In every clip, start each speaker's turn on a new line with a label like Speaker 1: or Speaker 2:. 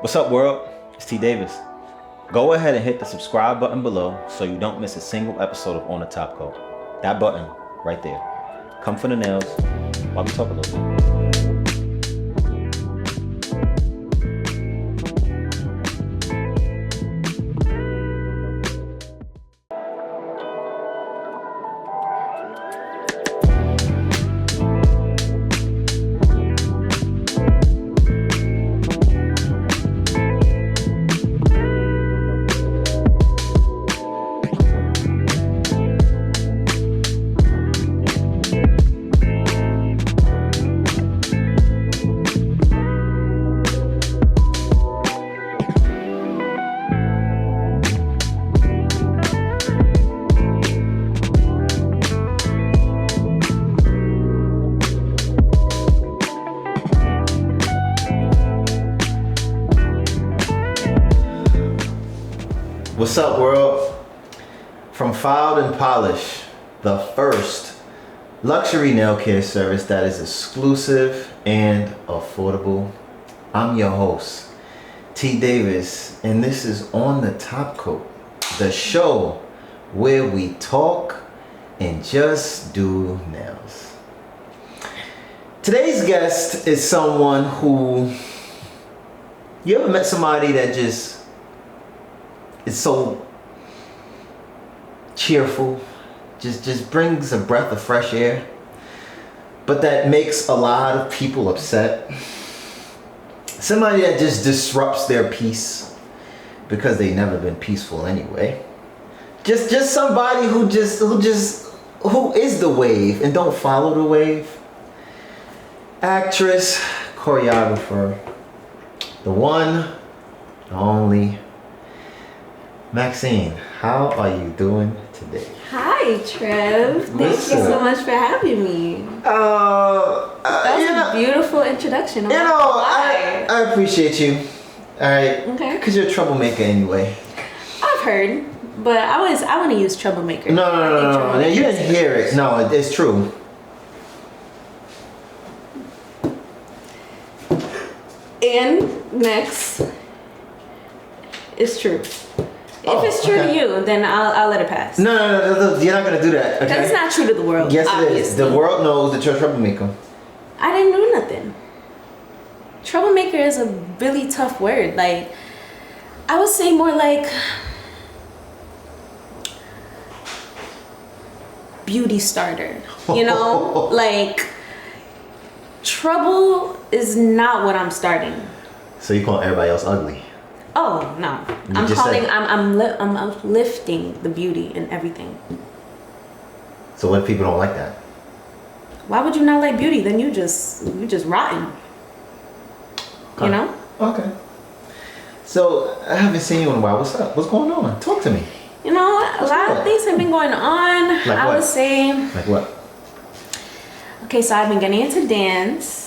Speaker 1: What's up, world? It's T Davis. Go ahead and hit the subscribe button below so you don't miss a single episode of On the Top Coat. That button right there. Come for the nails while we talk a little bit. What's up, world? From Filed and Polished, the first luxury nail care service that is exclusive and affordable. I'm your host, T Davis, and this is On the Top Coat, the show where we talk and just do nails. Today's guest is someone who, you ever met somebody that just is so cheerful, just brings a breath of fresh air, but that makes a lot of people upset? Somebody that just disrupts their peace because they've never been peaceful anyway. Just somebody who is the wave and don't follow the wave. Actress, choreographer, the one, the only, Maxine. How are you doing today?
Speaker 2: Hi, Trev. Thank you so much for having me. That was a beautiful introduction.
Speaker 1: I appreciate you. All right.
Speaker 2: Okay.
Speaker 1: Because you're a troublemaker anyway.
Speaker 2: I've heard, but I want to use troublemaker.
Speaker 1: No. You didn't hear it. No, it's true.
Speaker 2: And next, it's true. If it's true to you, then I'll let it pass.
Speaker 1: No, you're not gonna do that.
Speaker 2: Because it's not true to the world.
Speaker 1: Yes,
Speaker 2: obviously.
Speaker 1: It is. The world knows that you're a troublemaker.
Speaker 2: I didn't do nothing. Troublemaker is a really tough word. Like, I would say more like beauty starter. You know, like trouble is not what I'm starting.
Speaker 1: So you call everybody else ugly?
Speaker 2: Oh no! I'm uplifting the beauty in everything.
Speaker 1: So what if people don't like that?
Speaker 2: Why would you not like beauty? Then you just rotten.
Speaker 1: Okay.
Speaker 2: You know?
Speaker 1: Okay. So I haven't seen you in a while. What's up? What's going on? Talk to me.
Speaker 2: You know, a lot of things have been going on.
Speaker 1: Like
Speaker 2: I would say.
Speaker 1: Like what?
Speaker 2: Okay, so I've been getting into dance.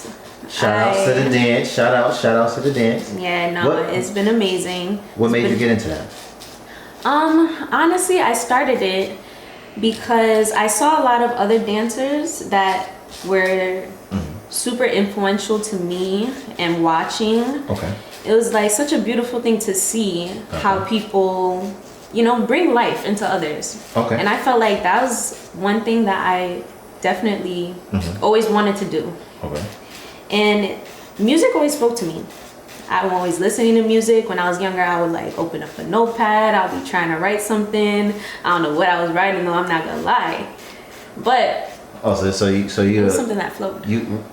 Speaker 1: Shout outs to the dance. Shout outs to the dance.
Speaker 2: Yeah, no, it's been amazing.
Speaker 1: What made you get into that?
Speaker 2: Honestly, I started it because I saw a lot of other dancers that were super influential to me and watching.
Speaker 1: Okay.
Speaker 2: It was like such a beautiful thing to see how people, bring life into others.
Speaker 1: Okay.
Speaker 2: And I felt like that was one thing that I definitely always wanted to do.
Speaker 1: Okay.
Speaker 2: And music always spoke to me. I'm always listening to music. When I was younger, I would like open up a notepad. I'll be trying to write something. I don't know what I was writing though, I'm not gonna lie. But
Speaker 1: so you
Speaker 2: it was something that flowed.
Speaker 1: You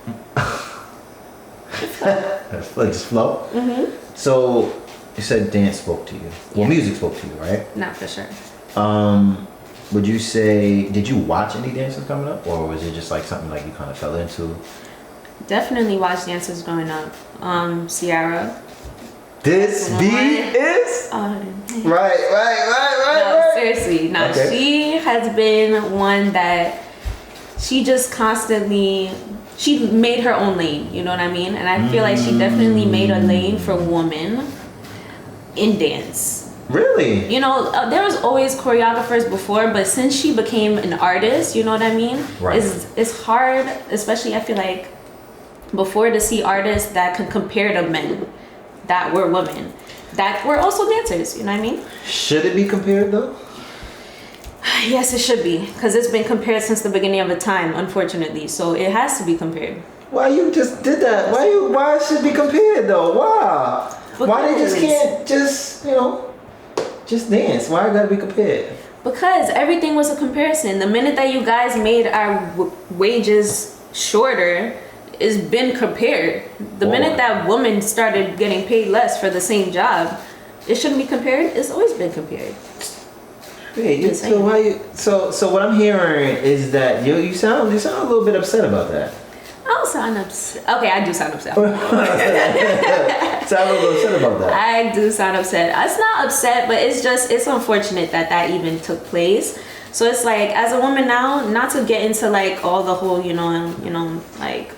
Speaker 1: just flow? Mm-hmm. So you said dance spoke to you. Well, music spoke to you, right?
Speaker 2: Not for sure.
Speaker 1: Would you say, did you watch any dances coming up, or was it just like something like you kind of fell into?
Speaker 2: Definitely watched dances growing up. Ciara.
Speaker 1: This beat is right.
Speaker 2: Seriously, no. Okay. She has been one that she just constantly. She made her own lane. You know what I mean? And I feel like she definitely made a lane for women in dance.
Speaker 1: Really?
Speaker 2: There was always choreographers before, but since she became an artist, you know what I mean?
Speaker 1: Right.
Speaker 2: It's hard, especially I feel like before, to see artists that can compare to men. that were women that were also dancers. You know what I mean?
Speaker 1: Should it be compared though?
Speaker 2: Yes, it should be, because it's been compared since the beginning of the time, unfortunately. So it has to be compared.
Speaker 1: Why you just did that? Why it should be compared though? Why? Why they just can't just dance? Why it gotta be compared?
Speaker 2: Because everything was a comparison. The minute that you guys made our wages shorter, it's been compared. The minute that women started getting paid less for the same job, it shouldn't be compared. It's always been compared.
Speaker 1: Wait, so what I'm hearing is that you sound a little bit upset about that.
Speaker 2: I don't sound upset. Okay, I do sound upset.
Speaker 1: Sound a little upset about that.
Speaker 2: I do sound upset. It's not upset, but it's unfortunate that even took place. So it's like, as a woman now, not to get into like all the whole, like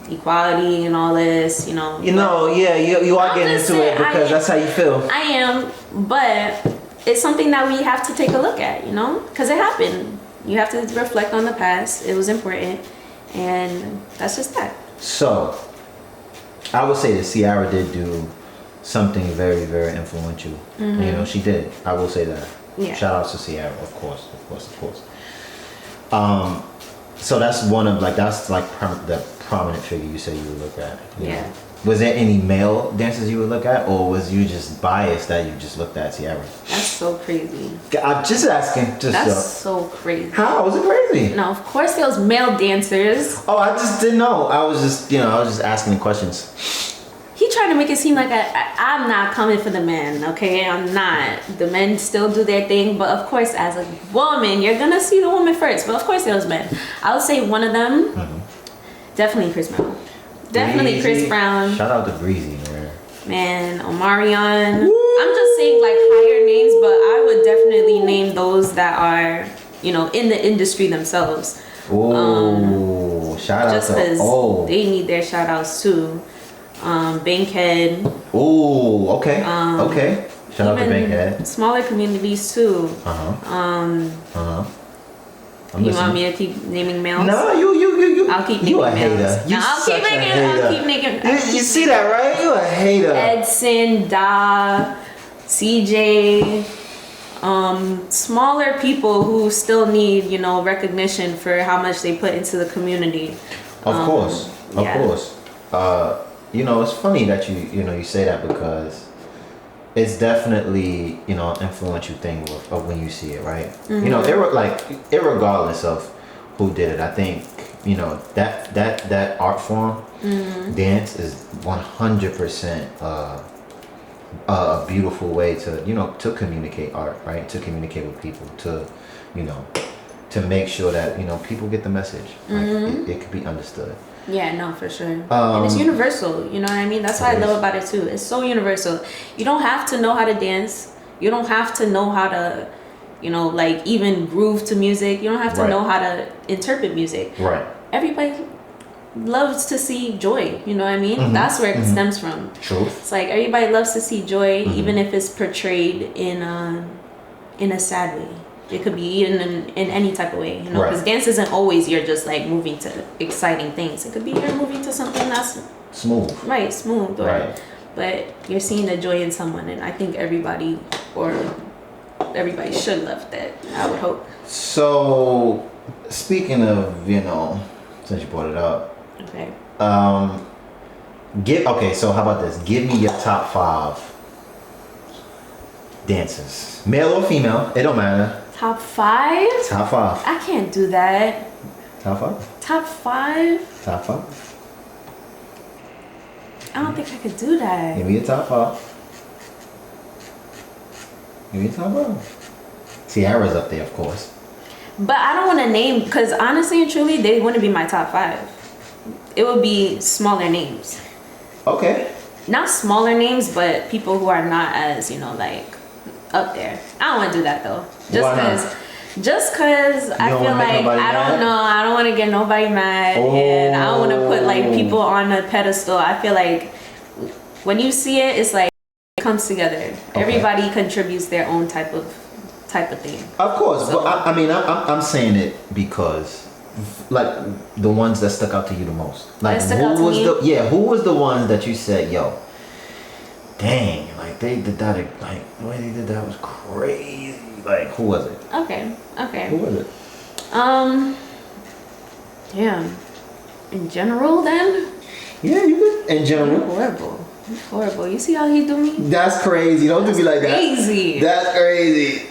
Speaker 2: equality and all this, you are
Speaker 1: getting into it because that's how you feel.
Speaker 2: I am, but it's something that we have to take a look at, because it happened. You have to reflect on the past. It was important, and that's just that. So,
Speaker 1: I would say that Ciara did do something very, very influential.
Speaker 2: Mm-hmm.
Speaker 1: She did. I will say that.
Speaker 2: Yeah.
Speaker 1: Shout out to Ciara, of course. So that's one of the prominent figure you say you would look at.
Speaker 2: Yeah.
Speaker 1: Was there any male dancers you would look at, or was you just biased that you just looked at Ciara?
Speaker 2: That's so crazy.
Speaker 1: I'm just asking.
Speaker 2: That's so crazy.
Speaker 1: How was it crazy?
Speaker 2: No, of course there was male dancers.
Speaker 1: Oh, I just didn't know. I was just asking the questions.
Speaker 2: He tried to make it seem like I'm not coming for the men, okay? I'm not. The men still do their thing, but of course, as a woman, you're gonna see the woman first. But of course, there was men. I would say one of them, definitely Chris Brown. Definitely Chris Brown.
Speaker 1: Shout out to Breezy, man.
Speaker 2: Man, Omarion. I'm just saying like higher names, but I would definitely name those that are, in the industry themselves.
Speaker 1: Oh, shout out
Speaker 2: just because they need their shout outs too. Bankhead.
Speaker 1: Oh, okay. Okay. Shout out to Bankhead.
Speaker 2: Smaller communities too. You want me to keep naming males?
Speaker 1: No, you.
Speaker 2: I'll keep naming
Speaker 1: you a
Speaker 2: males.
Speaker 1: hater.
Speaker 2: I'll keep making.
Speaker 1: You see that, right? You a hater.
Speaker 2: Edson, Da, CJ, smaller people who still need, recognition for how much they put into the community.
Speaker 1: Of course. It's funny that you say that, because it's definitely an influential thing of when you see it, right? Irregardless of who did it, I think that art form, dance, is 100% a beautiful way to communicate art, right? To communicate with people, to make sure that people get the message. It could be understood.
Speaker 2: Yeah, no, for sure. And it's universal, you know what I mean? That's what I love about it too. It's so universal. You don't have to know how to dance. You don't have to know how to, even groove to music. You don't have to know how to interpret music.
Speaker 1: Right.
Speaker 2: Everybody loves to see joy, you know what I mean? That's where it stems from.
Speaker 1: True.
Speaker 2: It's like everybody loves to see joy, even if it's portrayed in a sad way. It could be in any type of way, because dance isn't always you're just like moving to exciting things. It could be you're moving to something that's
Speaker 1: smooth.
Speaker 2: Right, smooth. But you're seeing the joy in someone, and I think everybody should love that, I would hope.
Speaker 1: So, speaking of, since you brought it up.
Speaker 2: Okay.
Speaker 1: So how about this? Give me your top 5 dancers. Male or female, it don't matter.
Speaker 2: Top 5?
Speaker 1: Top 5.
Speaker 2: I can't do that.
Speaker 1: Top 5?
Speaker 2: Top 5?
Speaker 1: Top 5.
Speaker 2: I don't think I could do that.
Speaker 1: Give me your top 5. Give me your top 5. Ciara's up there, of course.
Speaker 2: But I don't want to name, because honestly and truly, they wouldn't be my top 5. It would be smaller names.
Speaker 1: Okay.
Speaker 2: Not smaller names, but people who are not as, up there. I don't want to do that though. Just because I feel like I don't want to get nobody mad, and I don't want to put like people on a pedestal. I feel like when you see it, it's like it comes together. Okay. Everybody contributes their own type of thing.
Speaker 1: Of course, so, but I'm saying it because like the ones that stuck out to you the most. Like who was the ones that you said, yo, dang, like they did that, like the way they did that was crazy. Like, who was it?
Speaker 2: Okay.
Speaker 1: Who was it?
Speaker 2: Damn. In general, then.
Speaker 1: Yeah, you could. In general.
Speaker 2: Horrible. You see how he do me?
Speaker 1: That's crazy. Don't do me like that.
Speaker 2: Crazy.
Speaker 1: That's crazy.